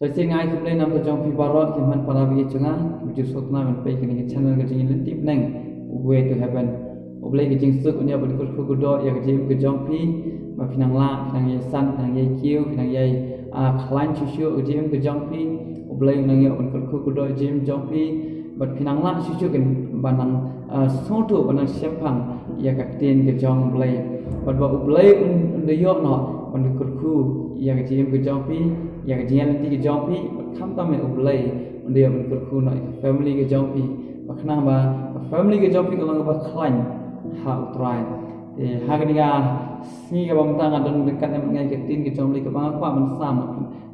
So singai kumle nam to jong pi baro kiman para bi chunga ju sotna man pe kini channel ke jing lintip nang way to heaven oblai ke jing suk unya bul ku ku do ya ke jing ke jong pi ma pinang la pinang ye san pinang ye kiu pinang ye khlan chu chu ke jing ke jong pi oblai nang ye bul ku do jing jong pi bat pinang la chu chu ken banang sotu banang sempang ya ka tin ke jong oblai bat ba oblai un de yo no bul ku ya ke jing ke jong pi ya ke jing nanti ke jong pi kham ta me oblai un de yo bul ku no family ke jong pi bakna ba family ke jong pi ko lang ba khlan ha utrai ha ke niga ni ke bam tang adon dekat ngai ke tin ke jong li ke bang kwa man sam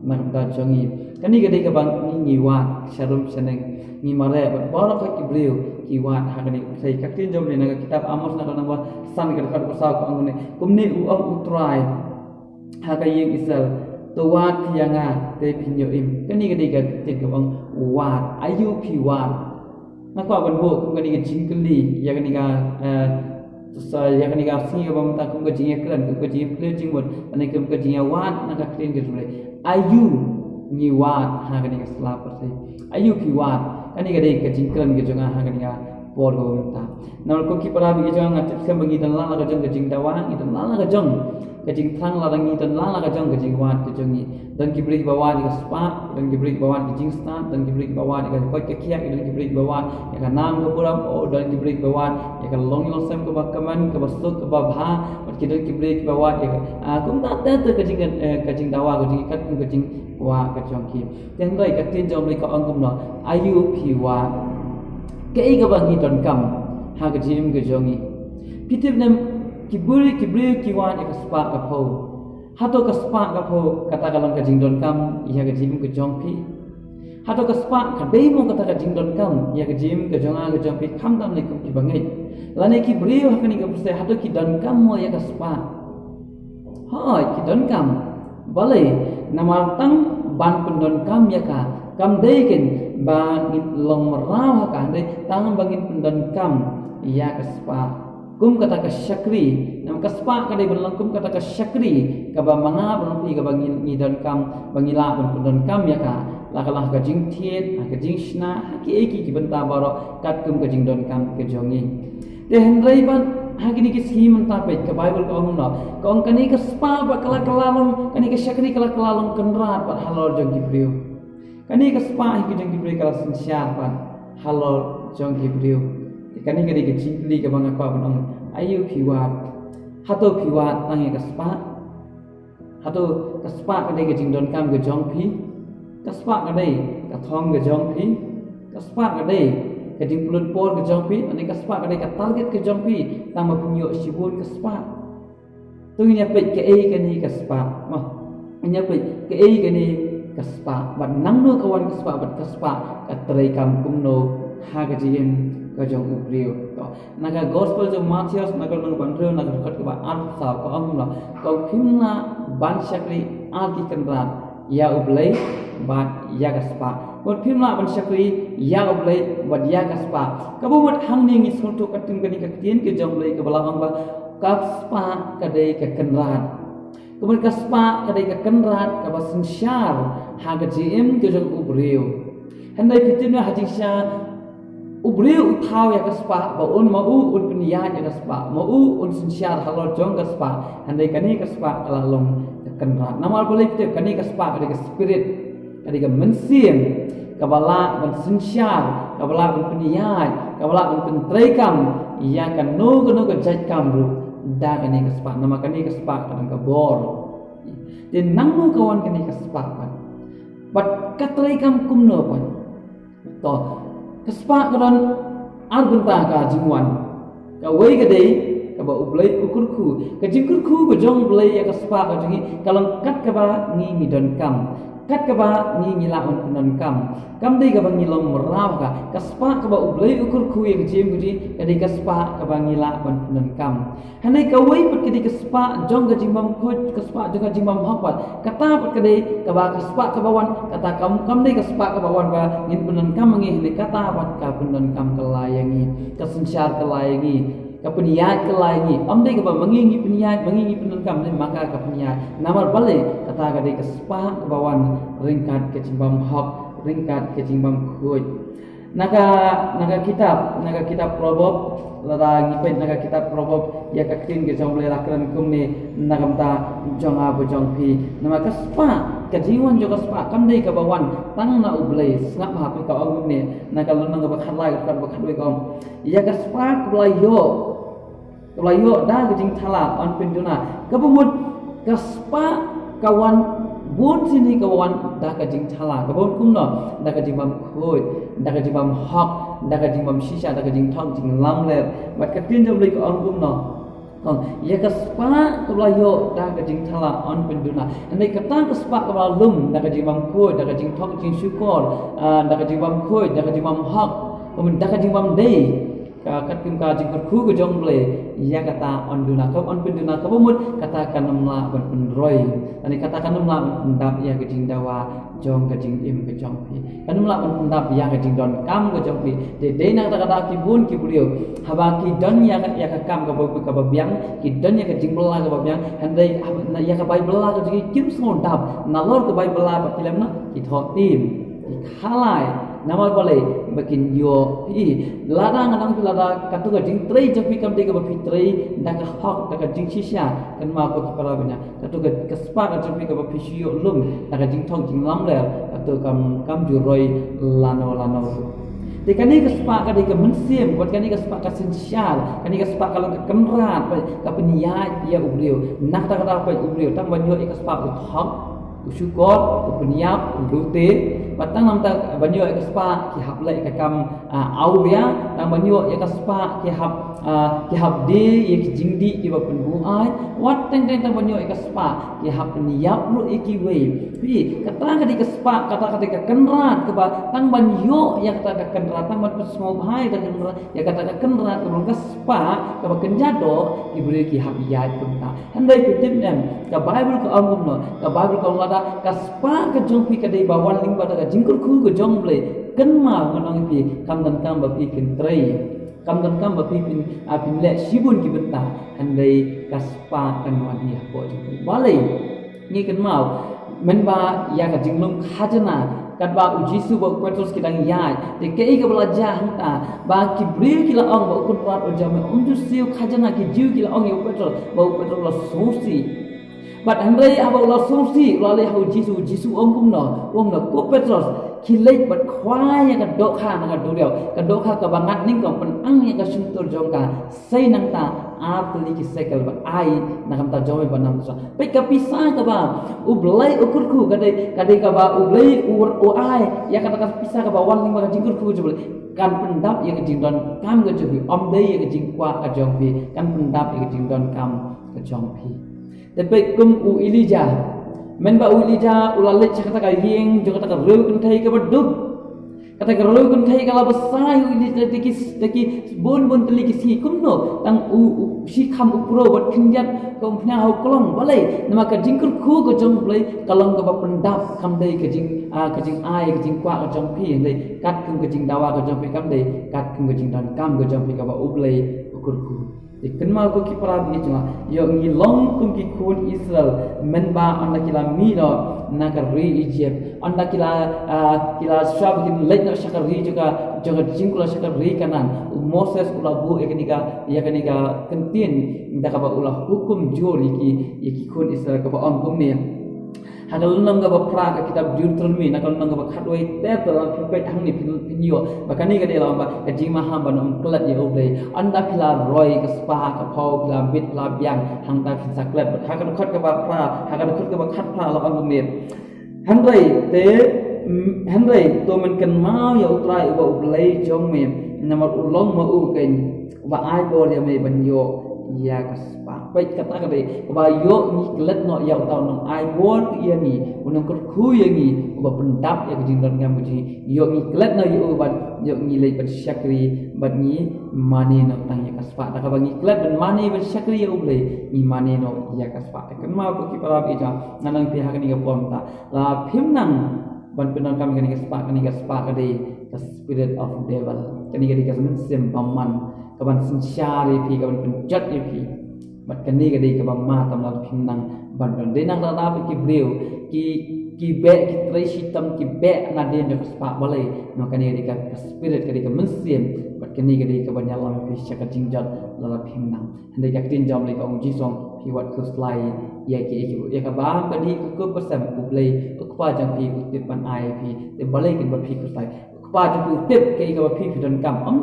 nak ta jongi kani ke de ke bang ni wa sharum seneng ni mare ba ra ka ki bleu ki wa ha ke ni sai ka tin jom ni na kitab amos na na ba san ke ka sa ko angune kumni u ang utrai ha ka yeng isal to wa thianga te pinyo im kani ke de ke tin ke bang wa ayu pi wa nak kwa ban bo kani ke jingkli ya kani ka sa ya kani ka si bam ta kum ke jing kran ke jing ple jing bot ani kum ke jing wat na ka klen ke sule ayu ni wat ha kani ka slap se ayu pi wat kani ka de ke jing kran ke jonga ha kani ka por go ta na ko ki para bi jonga ngat sem bagi dan la ka jong ke jing dawa ni dan la ka jong ke jing thang la rangi dan la ka jong ke jing wat ke jongi dan ki bri bawa ni ka spa dan ki bri bawa ke jing sta dan ki bri bawa ni ka ko ke kia dan ki bri bawa ya ka nam ko puram o dan ki bri bawa ya ka long lo sem ko ba kaman ka basuk ka ba bha pat ki dan ki bri bawa ya ka kum ta ta ke jing dawa ko jing kat ke jing wa ka jong ki ten dai ka tin jom ni ko angum no ayu pi wa ke ga ba ni don kam ha ka jim ke jongi pitip nem kiburi kiwan ka spa ka pho hato ka spa ka pho kata kalang ka jingdon kam iya ka jim ke jongpi hato ka spa ka demo kata ka jingdon kam iya ka jim ke jonga ke jongpi kham dam le ku ki bangai lane ki brio hakani ka puse hato ki don kam mo iya ka spa ha ki don kam bale namar tang ban pendon kam ya ka kam deiken ba ngit long merau ka dei tangan bangin pendon kam iya ka spa kum kata ka syakri nam ka spa ka dei belang kum kata ka syakri ka ba manga belang pi ka bangi dan kam bangila pendon kam ya ka lakalah ka jing thiet ka jing shna ki eki ki benta baro kat kum ka jing don kam ke jongi de hendrai ban hakini ki si menta pe ka bible ka ong no ka ong kani ka spa ba kala kalalong kani ka syakri kala kalalong kenrat ba halor jong ki brio kani ka spa ki jong ki brio kala sinsyar ba halor jong ki brio kani kani ke jingli ke bang apa benong ayu piwat hato piwat tangi ke spa hato ke spa kani ke jingdon kam ke jongpi ke spa kani ke thong ke jongpi ke spa kani ke jingpulut por ke jongpi ani ke spa kani ke target ke jongpi tang punyo sibun ke spa tu nya pe ke ai kani ke spa mah nya pe ke ai kani ke spa bat nang no kawan ke spa bat ke spa ke trai kam kumno ha ke jim ka jong ubriu to naga gospel jo Matius naga nang bandreu naga kat ba an sa ko amna ko kimna ban syakri agi kendrat ya ublai ba ya gaspa ko kimna ban syakri ya ublai ba ya gaspa ka bo mat hang ni ngi sultu katin kani ka tien ke jong lei ka balang ba kaspa ka dei ka kendrat kemudian kaspa ka dei ka kendrat ka ba sinsyar ha ga jim ke jong ubriu handai fitina hadisya ubriu uthaw ya kaspa ba un mau un peniya ya kaspa mau un sinsyar halor jong kaspa handai kani kaspa kalalong kenrat namal boleh kita kani kaspa kani ka spirit kani ka mensim kabala ban sinsyar kabala un peniya kabala un pentrekam ya kan no ka jaj kam ru da kani kaspa nama kani kaspa kani ka bor den nang no kawan kani kaspa bat katrekam kumno pan to kespa karon arbenta ka jingwan ka wei ka dei ka ba ublai ukurku ka jingkurku ko jong blai ya kespa ka jingi kalong kat ka ba ngi midon kam kat ka ba ngi ngila on kam dei ka ba ngilong merau ka kespa ka ba ublai ukurku ya jim gudi ka dei kespa ka ba ngila on kam hanai ka wei pat ka dei kespa jong ka jimbam khoj kespa jong ka jimbam hakpat kata pat ka dei ka ba kespa ka bawan kata kam dei kespa ka bawan ba ngin punan kam ngi ni kata pat ka punan kam kelayangi kesensyar kelayangi kapeniat kelai amdai ke mengingi peniat mengingi penankam maka kapeniat namal balik kata kadai ke spa ke bawan ringkat ke cimbam hak ringkat ke cimbam kuy naga kitab proverb lada ngipet naga kitab proverb ya kakin ke jong boleh lakran kumni nagamta jong abu jong pi nama ke spa kejiwan juga spa kamdai ke bawan tang na ublai sngap ha pi ka ong ni naga lunang ke bakhat lai kan bakhat we kom ya ke spa kulayo dah kejing thala on pinduna kabumut ke spa kawan bun sini kawan dah kejing thala kabun kumno dah kejing bam khoi dah kejing bam hak dah kejing bam shisha dah kejing thong jing lam le bat katin jom le ko on kumno ya ke spa kulayo dah kejing thala on pinduna andai kata ke spa kawal lum dah kejing bam khoi dah kejing thong jing syukur dah kejing bam khoi dah kejing bam hak kemudian dah kejing bam dei kat kim ka jing khu ke jong ble ya kata on duna ka on penduna ka bumut kata kanamla ban penroi ani kata kanamla pendap ya ke jing dawa jong ke jing im ke jong pi kanamla ban pendap ya ke jing don kam ke jong pi de na kata ki bun ki bulio haba ki don ya ka kam ka babiang ki don ya ke jing bela ka babiang handai ya ka bai bela ka jing kim song dap nalor ka bai bela pa film na ki tho tim ki khalai namal boleh makin yo lada ngadang lada katu ka jing trei japi kam de ka bapi trei da ka hak da ka jing shisha kan ma ko para banya katu ka spa ka japi ka bapi shio lum da ka jing thong jing lam le katu kam ju roi lano de kani ka spa ka de ka mensiem buat kani ka spa ka sensial kani ka spa kalau ka kenrat ka peniat ya ubriu nak ta ka pa ubriu tang banyo ka spa ku hak syukur peniap lute batang nam ta banyo ek spa ki hap lai ka kam au bia tang banyo ek spa ki hap de ek jingdi ki ba penbu ai wat teng banyo ek spa ki hap niap lu ek we pi kata ka spa kata ka kenrat ke ba tang banyo ya kata ka kenrat tang ban semua bahai tang kenrat ya kata ka kenrat ke spa ka ba kenjado ki beri ki hap ya punta handai pitip nem ka bible ka amum no ka bible ka lada ka spa ka jongpi ka dei bawan ling ba ka jingkur khu ka jong ble kenma ngonong pi kam dan kam ba pi kin trei kam dan kam ba pi pin le sibun ki benta handai ka spa kan wadi ha ko jong balai ni kenma men ba ya ka jinglum khajana kat ba ujisu ba petros kidang yai de kei ka belajar hanta ba ki bril ki la ong ba kun pat o jam unju siu khajana ki jiu ki la ong yo petros la sosi but handai aba la sosi la le hu jisu ong kum no ko petros ki leit bat khwai ya ka dok kha na ka do deu ka dok kha ka bangat ning ko pen ang ya ka suntur jong ka sei nang ta ap li ki sekel ba ai na kam ta jome ba nam sa pe ka pisah ka ba ublai ukur ku ka dei ka ba ublai u ai ya ka pisah ka ba wan ning ba ka jingkur ku jole kan pendap ya ka jingdon kam ka jobi om dei ya ka jingkwa ka jong pi kan pendap ya ka jingdon kam ka jong pi tapi kum u Ilija men ba u Ilija ulalit kata ka yeng jo kata ka reu kun thai ka baduk kata ka reu kun thai kala basai u Ilija teki bon teli ki si kum no tang u si kham u pro bat khinjat kom phna ho kolong balai nama ka jingkur khu ko jong blai kalong ka ba pendap kam dei ka jing ai ka jing kwa ka jong pi dei kat kum ka jing dawa ka jong pi kam dei kat kum ka jing dan kam ka jong pi ka ba u blai ukur khu kenma ko ki parab ni chunga yo ngi long kum ki khun Israel men ba anda kila mi no na ka ri Egypt anda kila shab kin leit na shakar ri juga jingkula shakar ri kanan Moses ula bu eknika kentin nda ka ba ula hukum jori ki khun Israel ka ba on kum ni hakal nang ga ba pra ka kitab Deuteronomy nakal nang ga ba khatoi te to la pipet hang ni pinyo bakani ga de la ba ka jima ha ba nom klat ye oblei anda pila roi ka spa ka phau pila bit la biang hang ta phin saklet ba hakal khat ka ba pra hakal khat ka ba khat pra la ang ni handai to men kan mau ya utrai ba oblei jong me namar ulong ma u ken ba ai bo ya me banyo ya kaspa baik kata kata ba yo ni klet no ya tau nong ai bon ya ni unang ku ya ni ba pendap ya jing dan ngam ji yo ni klet no yo ba yo ni lei ba syakri ba ni mani no tang ya kaspa ta ka ba ni klet ban mani ba syakri ya uble ni mani no ya kaspa kan ma ko ki para bi ja nanang pihak ni ga pom ta la phim nang ban penang kami kan kaspa ka the spirit of devil kan ga sim paman kaban sincere pi kaban penjat pi bat kani gadi kaban ma tamla phimnang ban de nang da pi ki breu ki be ki trai sitam ki be na de nak spa balai no kani gadi ka spirit gadi ka mensiem bat kani gadi kaban yalam pi chaka jingjat la phimnang hande ka tin jom le ka ong ji song pi wat ku slai ya ki ya ka ba kadi ku persam ku play ku pa jang pi ku tip pan ai pi te balai kin ba pi ku slai qua cho phụ tiếp cái cái phi đơn cầm ấm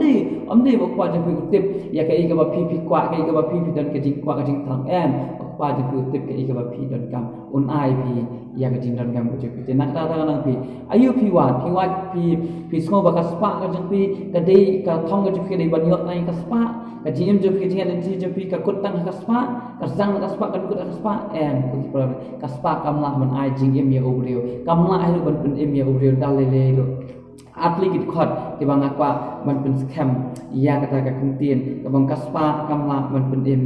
đi qua cho phụ tiếp ya cái cái phi qua cái phi đơn cái chính qua cái chính thằng em qua cho phụ tiếp cái phi đơn cầm un ai phi ya cái chính đơn cầm của chúng nak ta nang phi ayu phi phi semua bakas spa cái chính phi cái đây cái thong cái chính đây banyak naik cái spa cái chính chúng phi chính đây chúng phi cái cốt tăng cái spa cái răng cái spa cái cốt cái spa em cái spa kamlah man ai chính em ya obreo kamlah ai lu ban em ya obreo dalele lu atli kit khot ke bang akwa man pen scam ya kata ka kentien ke bang kaspa kamla man pen im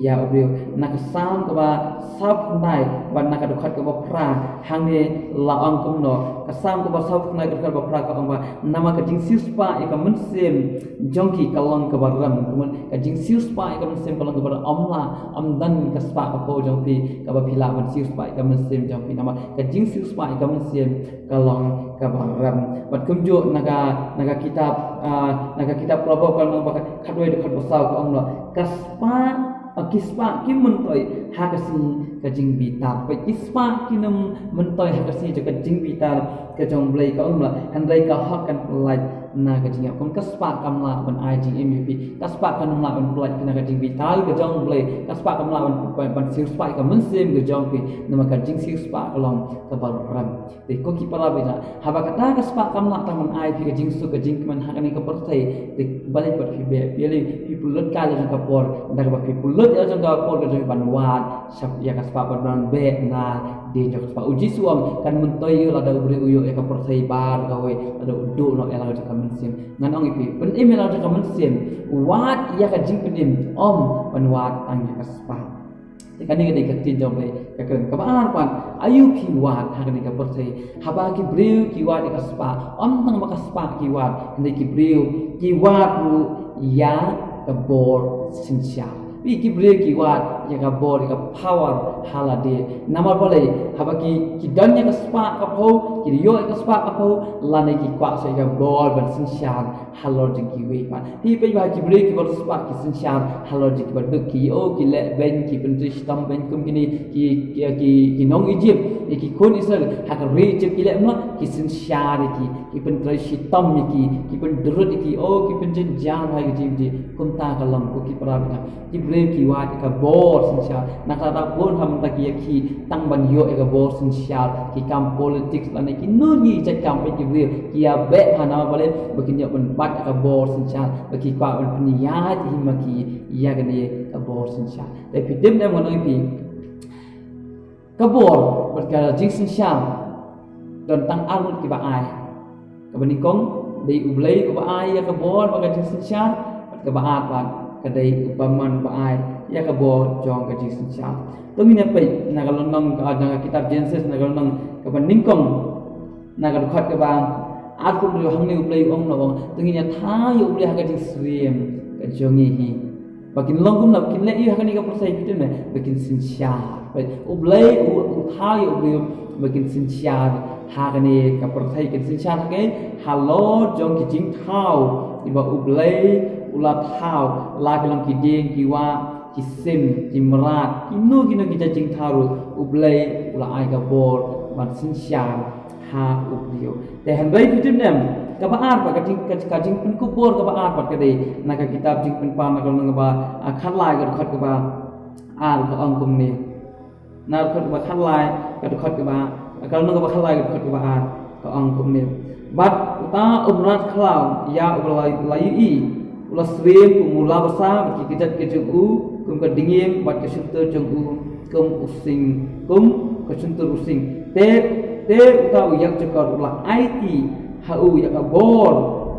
ya obreu nak sam ke ba sap nai ban nak khot ke ba pra hang ni la ong kum no ka sam ke ba sap nai ke ba pra ka ong ba nama ka jing sispa e ka men sem jongki kalong ke ba ram kumun ka jing sispa e ka men sem kalong ke ba amla amdan kaspa ka po jongpi ka ba phila ban sispa e ka men sem jongpi nama ka jing sispa e ka men sem kalong ka ba ram bat kum naga kitab pelabur kalau nak kadoi dekat besar ke Allah kispa ki mentoi hakasi kajing bitar pe kispa ki nem mentoi hakasi je kajing bitar ke jong blai ka Allah handai ka hak kan pelai na kajing kon kispa kamla ban aji MVP kispa kan la ban pelai kena kajing bitar ke jong blai kispa kamla ban sirpa ka mensim ke jong pi nama kajing sirpa kalong ka baram de ko ki para bina haba kata kispa kamla taman ai pi kajing su kajing man hakani ka pertai de balik pat fi be pilih people lut kala jong ka por dak ba people lut ya jong ka por ke jong banwan sap ya kaspa ban be na de jong kaspa uji suam kan mentoi la da ubri uyo ya ka pertai bar ka we ada udu no ela ka mensim ngan ong ipi pen email ka mensim wat ya ka jing penim om banwat ang ya kaspa kani ka de ka tin jong le ka ka ban pan ayu ki wat ha ka ka pertai haba ki breu ki wat ka spa om tang ma ka spa ki wat ne ki breu ki wat ya ka bor sincere wi ki breu ki wat ya ka bor ka power halade namar boleh haba ki dan ya ka spa ka po ki yo ka spa ka po lane ki kwa so ka bor ban sincere halor jing ki wi pa ti pe ba ki breu ki bor spa ki sincere halor jing ki ba duk ki o ki le ben ki pen sistem ben kum kini ki nong Egypt ki kon Israel ha ka re je ki le no ki sincere ki pen sistem ki pen durut ki o ki pen jan ha ki ji kum ta ka lang ko ki pra ki breu ki wa ka bor sincere nak ta pun ham ta ki tang ban yo ka bor sincere ki kam politics lane ki no ni je kam pe ki breu ki ya be ha na bole begini ban bat ka bor sincere bagi kwa ban peniyat himaki ya gani ka bor sincere tapi dem dem ngono pi ka bor perkara jing sincere tentang arut ki ba ai ka banikong dei ublai ko ba ai ya ka bor ba jing sincere ka ba at ba ka dei upaman ba ai ya ka bor jong ka jing sincere tumi ne pe na ka lonong ka jang kitab Genesis na ka lonong ka banikong na ka khat ka ba aku lu hang ni ublai ong no tungi nya tha yu ublai ha ka jing sriem ka jongi hi bakin long kum na kin le i ha ka ni ka persai pitu me bakin sincere ublai u tha yu ublai bakin sincere ha ka ni ka persai kin sincere ke halo jong ki jing thau iba ublai ulat thau la ka long ki ding ki wa ki sim ki merat ki no ki jing tharu ublai ula ai ka bor ban sincere ha ublio te han bai pitim nem ka ba ar pa ka jing pun ku bor ka ba ar pa ka dei na ka kitab jing pun pa na ka nang ba khat lai ka khat ka ba ar ka ong kum ni na khat ba khat lai ka khat ka ba ka nang ba khat lai ka khat ka ba ar ka ong kum ni bat ta umrat khlau ya ulai lai i ula srem ku mula basa ki kitat ke jung u kum ka dingim bat ka suntur jung u kum using kum ka suntur using te utau yang cakap ulah IT hau yang kabor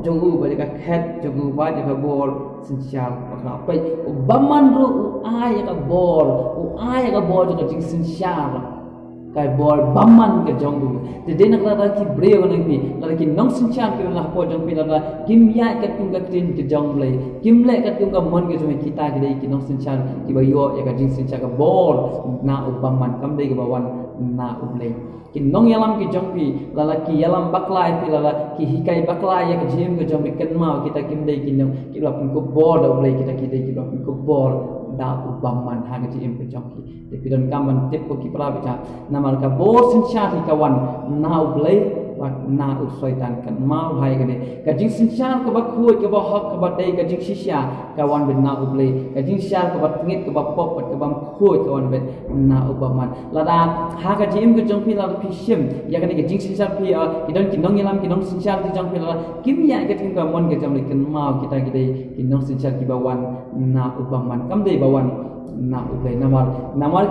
jong u balik ka khat jong u ba yang kabor sincere makna pe baman ru u ai yang kabor jong jing sincere kai bor bamman ke jong du de de nak la ki breo nang pi la ki nong sin chan ki la po jong pi la kim ya ka tung ka tin ke jong le kim le ka tung ka mon ke jong kita ki de ki nong sin chan ki ba yo ya ka jing sin chan ka bor na u bamman kam de ke ba wan na u le ki nong yalam ki jong pi la ki yalam baklai pi la ki hikai baklai ya ka jim ke jong pi ken ma kita kim de ki nong ki la pun ko bor da u le kita ki de ki la pun ko bor da u bamman ha ke jim ke jong ki de pi don kam man tip ko ki pra bicha namal ka bor sin chan ki ka wan na u le wat na u soitan kan mau hai ka de ka jing sin chan ka ba khu ka ba hak ka ba de ka jing shisha ka wan ben na u le ka jing shan ka ba ngit ka ba pop ka ba khu ka wan ben na u bamman la da ha ka jim ke jong pi la pi shim ya ka ni ka jing sin chan pi ki don ki nong yalam ki nong sin chan ki jong pi la kim ya ka tin ka mon ka jong le kan mau kita ki de ki nong sin chan ki ba wan na u bamman kam de ba wan na u le namal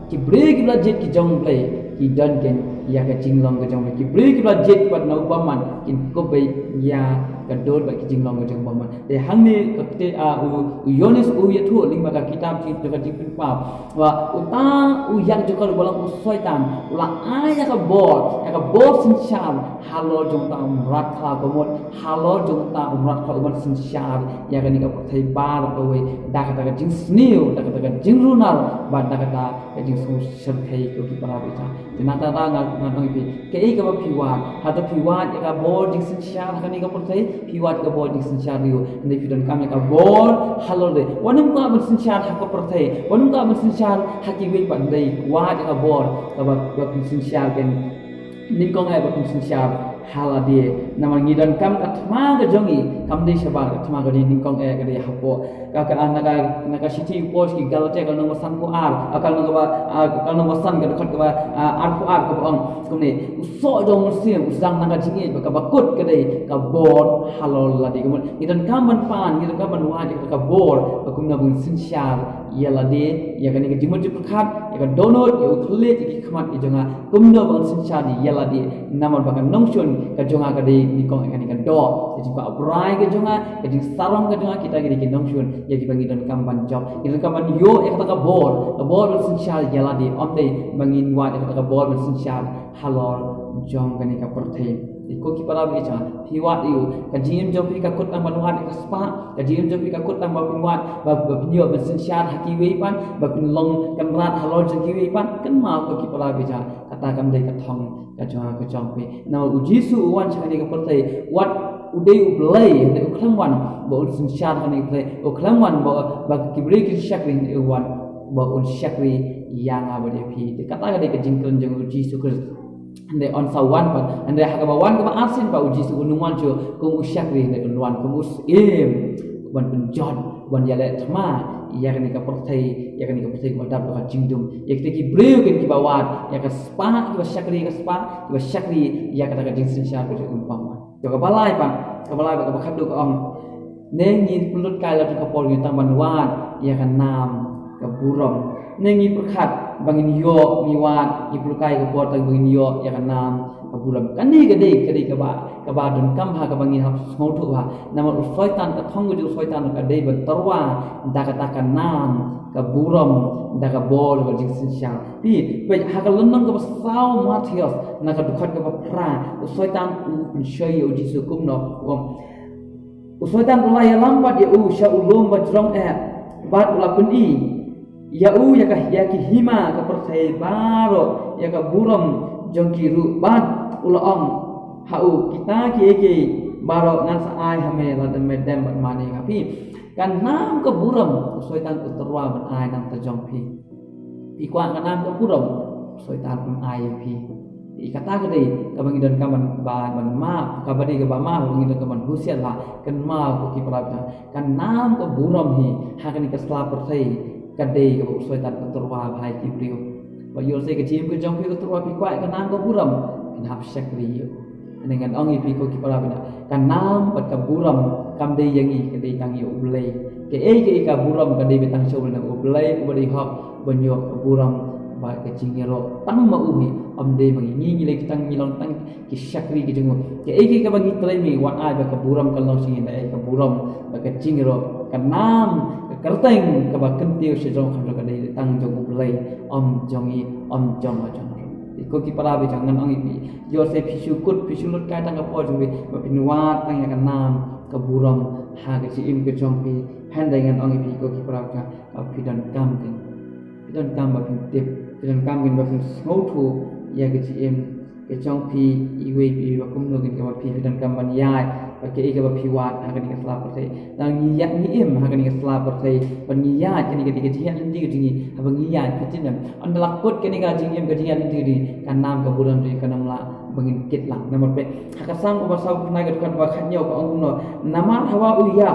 ki break la jet ki jong le ki don ken ya ka jinglong ka jong ki break la jet pat na upaman kin ko be ya ka dot ba ki jinglong ka jong upaman de hang ne ka te u yones u ya thu ling ba ka kitab ji to ka ji pin pa wa uta u yak jo ka bolang u soitan la aya ka bot sin sham halo jong ta rat kha ko mot halo jong ta rat kha umar sin sham ya ka ni ka thai ba ko we da ka jing sniu da ka jing runal ba da ka jing su shar thai ko ki para bi ta nata ta ngang pi ke ei ka ba phiwat ha to phiwat ka bor jing sin sha ka ni ka por thai phiwat ka bor jing sin sha riu nei pi don kam ka bor halo de wanum ka ban sin sha ha ka por thai wanum ka ban sin sha ha ki wei pan dei wa ka bor ka ba sin sha ken nin kong ai ba sin sha hala dia nama ngidan kam ka thma ga jongi kam de sha ba ka thma ga nin kong ai ga de ha po ka naga city post ki galate ka nang san ko ar akal nang ba akal nang san ka khat ka ba ar ko ar ko ong kum ne so dong sim usang naga jingi ba ka ba kut ka dei ka bor halol la di kum ngidan kam ban pan ngidan kam ban wa ka bor ka kum na bun sin sha ya la de ya ka ni ka jimut jip khat ya ka donot ya utle ki khmat ki jonga kum na bun sin sha di ya la de namal ba ka nong chun ka jonga ka de ni kong ka ni ka do ji ba brai ka jonga ka jing sarong ka jonga kita ki nong chun ya ki bangi don kamban job kita kamban yo ek ta bor sin shal yala di om de bangin wa ek ta bor sin shal halor jong gani ka perthe iko ki para bi cha phiwat yu ka jim jom pi ka kut ang banuhat ka spa ka jim jom pi ka kut ang ba pinwat ba pinyo ba sin shal haki wei pan ba pin long kan rat halor jong ki wei pan kan ma ko ki para bi cha kata kam de ka thong ka jong pi na uji su wan cha ni ka perthe wat udai ublai de uklamwan ba sin shal ka ni perthe uklamwan ba kibri ki shakri ni wan ba un shakri yang abade phi de kata ka de ka jingkon jong uji su kris ande on sawan pa ande haka ba wan ka asin pa uji su unwan jo ko usyakri de wan ko us em wan penjon wan yale thma ya kan ka perthai ko dab ka jingdum ya ki breu kan ki bawat ya ka spa ki syakri ka spa ki syakri ya ka jing sin sha ko umpam jo ka balai pa ka khadu ka ong nengi pulut kai la ka por yu tang ban wan ya kan nam ka burom nengi perkhat bangin yo mi wan i pulukai ka por tang bangin yo ya kan nam ka burom kan ni ka de ka ba don kam ha ka bangin hap smau thu ha nama soitan ka thong ju soitan ka de ban tarwa da ka ta ka nam ka burom da ka bol ka jing sin sha pi pe ha ka lon ka sao ma thios na ka dukhat ka pra soitan u shoy yo ji su kum no soitan ulai lambat ya sha ulum ba jrong bat ula puni ya ki hima ka perthai baro ya ka buram jongki ru bat ula ong hau kita ki baro ngan sa ai hame la de medem bat mani kapi kan nam ka buram soitan utarwa ban ai nam ta jongpi pi kwa ka nam ka buram soitan ban ai pi i kata ka dei ka bangi don ka ban ma ka badi ka ba ma bangi don ka ban husian la kan ma ko ki pra kan nam ka buram hi ha kan ka sla perthai kadai ka soitan ka turwa bhai ki priyo ba yo se ka jim ka jong pi ka turwa pi kwai ka nam ka buram kan hap shakri yo dengan ongi pi ko ki para bina kan nam pat ka buram kam dei yangi ka dei tang yo ublai ke ka buram ka dei betang chol na ublai ko dei hop banyo ka buram ba ka jingero tang ma uhi am dei mangi ni le tang mi long tang ki shakri ki jong ke ka bangi tlai mi wan ai ba ka buram ka long sing dei ka buram ba ka jingero ka nam kerteng ke ba kentiu se jong kham ka dei tang jong ublai om jongi om jong ko ki para bi jangan ong ipi yo se pishu lut kai tang ka po jung bi ma pinwat tang ya kan nam ka buram ha ga ji im ke jong pi han dai ngan ong ipi ko ki para ka pidan kam ken pidan kam ba pin tip pidan kam ken ba pin ngau thu ya ga ji im ke jong pi I we pi ba kum no ken ka pi pidan kam ban yai ba ke ka ba pi wat ha ga ni ka sla pa te dang ni ya ni im ha ga ni ka sla pa te ban ni ya ke ni ka ji ya ndi ga ji ha ba ni ya ke tin nam an la kot ke ni ga ji im ga ji ya ndi di kan nam ka buram ri ka nam la bangin kit lang nomor pe ha ka sang ko ba sa na ga kan ba khan yo ka ong no namar hawa u ya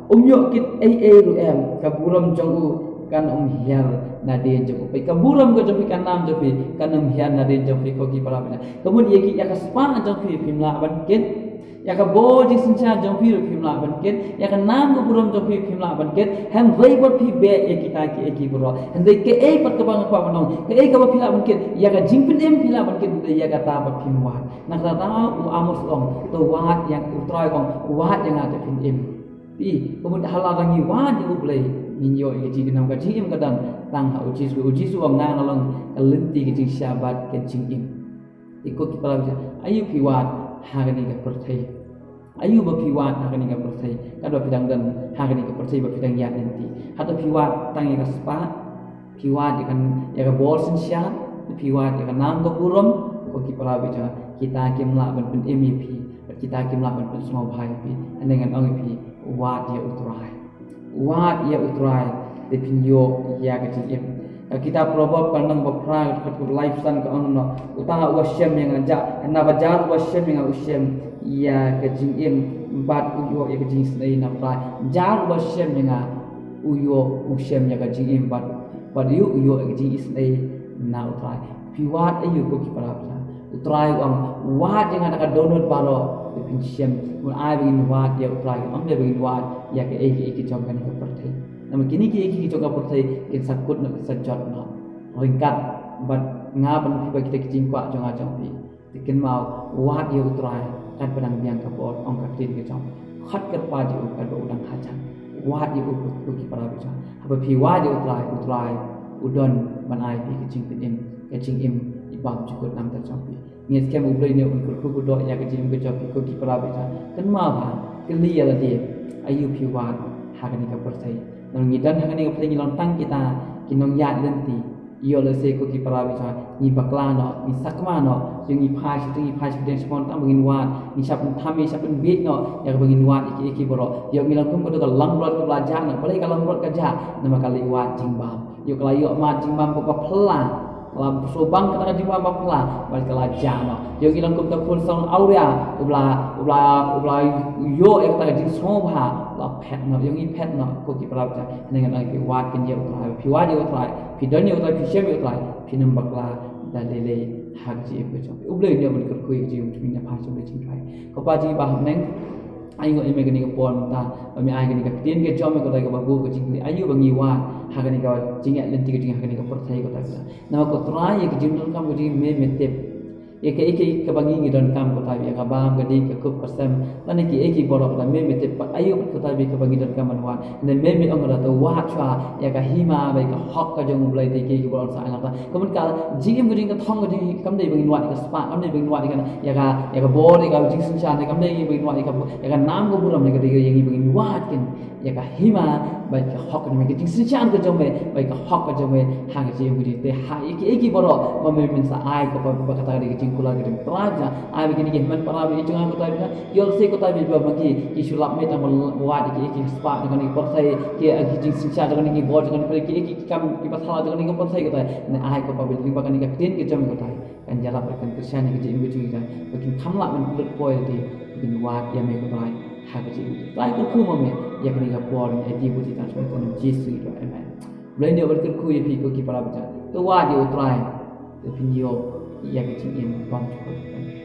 yo kit ai ru em ka buram jong u kan hial na de jong pe ka buram ga jong kan nam jong pe kan hial na de jong pe ko ki para pa kemudian ye ki ya ka spa jong pe pimla ban kit ya ka bo ji sincha jong pi pimla ban ket ya ka nam ko buram jong pi pimla ban ket han rei bot pi be e kita ki e ki bro han dei ke e pat ka bang pa manong ke e ka ba pila ban ket ya ka jing pin em pila ban ket ya ka ta ba pim wa na ka ta u amos ong to wat yang utrai kong wat yang ate pin em pi kemudian halangi wat di ublei ninyo e ji nam ka ji em ka dan tang ha uji su ang nang along kalenti ki jing syabat ke jing em ikut kita lagi ayu pi wat ha ga ni ka perthai ayu ba piwat ha ni ga perthai ka do pidang dan ha ni ga perthai ba pidang ya nanti hata piwat tang ya spa piwat kan ya ga bol sin sya piwat ya nam ko purom ko ki pala bi kita kimla ban pen MEP kita kimla ban pen small bhai pi anengan ong pi wat ya utrai de pinyo ya ga jim kita probab kanang bapra kat life san ka ong no utaha wasyam yang aja na bajar wasyam yang usyam ya ke jingim bat uyo ya ke jing snai na pra jar wasyam yang uyo usyam ya ke jingim bat uyo ke jing snai na utrai piwat ayu ko ki para utrai ang wat yang ada ka donut balo pinsyam mun ai begin wat ya utrai am de begin wat ya ke e jong kan ka perthai nama kini ki joka perthai kin sakut na sajot no ringkat bat ngaban pi kita kicing kwa jonga jongpi tikin mau wat ye utrai kan pedang biang ka bot ong ka tin ke jong khat kat pa ji ka do udang hajan wat ye ku ki para bicha apa pi wat ye utrai udon ban ai pi kicing im ibam jukut nam ta jongpi nges kem ublei ne un ku do ya kicing ke jong ku ki para bicha kan ma ba kli ya la di ayu pi wat ha ka ni ka perthai nang ngidan ha ka ni ka perthai ni lontang kita kinong ya lenti iyo le se ko ki para bicha ni bakla no ni sakma no yung i phai shi den spon tam bangin wat ni sap tham sap bit no ya bangin wat iki boro yo milang kum ko to lang rot ko belajar no balai ka lang rot ka ja nama kali wat jingbam yo kala yo ma jingbam ko pla lam sobang kata jingbam pla bal kala ja no yo milang kum ta pun song auria ubla yo ek ta jing sobha la pet no yung i pet no ko ki para bicha dengan ai wat ken yo trai pi wat yo trai pi don yo trai pi shem yo trai pi nam bakla da lele hak ji ko jong ublei ne mun kur kui ji tu nya pha chom le ching thai ko pa ji ba ham neng ai ngo ime gani ko pon ta ba mi ai gani ka tin ke jom ko dai ko ba bu ko jing ayu ba ngi wa ha gani ka jing ya len ti ke jing ha gani ka por thai ko ta na ko trai ye ke jing dun kam ko ji me tep eke ke bangi ngi don kam ko tabi ka bam ga di ka kup kasam lan eke borok la me te ayu ko tabi ka bangi don kam wan ne me ong ra to wa chwa ya ka hima bai ka hok ka jong blai te ke borok sa ala ta kemun ka jing im guding ka thong ga di kam dei bangi wa ka spa kam dei bangi wa ka ya ka bo de ka jing sin cha ne kam dei bangi wa ka ya ka nam ko buram ne ka de yang bangi wa kin ya ka hima bai ka hok ne ka jing sin cha ka jong me bai ka hok ka jong me ha ga jing gudi te ha eke borok ma me min sa ai ko ba ka ta de kula gitu pelajar ai begini ke man para bi jangan kota bi yol se kota bi ba magi ki sulap me tam wa ki spa dengan ni persai ki agi jing sincha dengan ni bod dengan ki kam ki pasala dengan ni persai kota ne ai ko pa bi ba kan ni ka tin ki jam kota kan jala berkan kesyan ni ki jing jing bikin kamla man kulit boy di bikin wa ya me kota ha ki jing tai ko ku me ya kan ni ka por ni di buti ta so ko jisu itu amen boleh dia berkan ku ya pi ko ki para bi to wa di utrai pinyo iya kecil yang bang cukup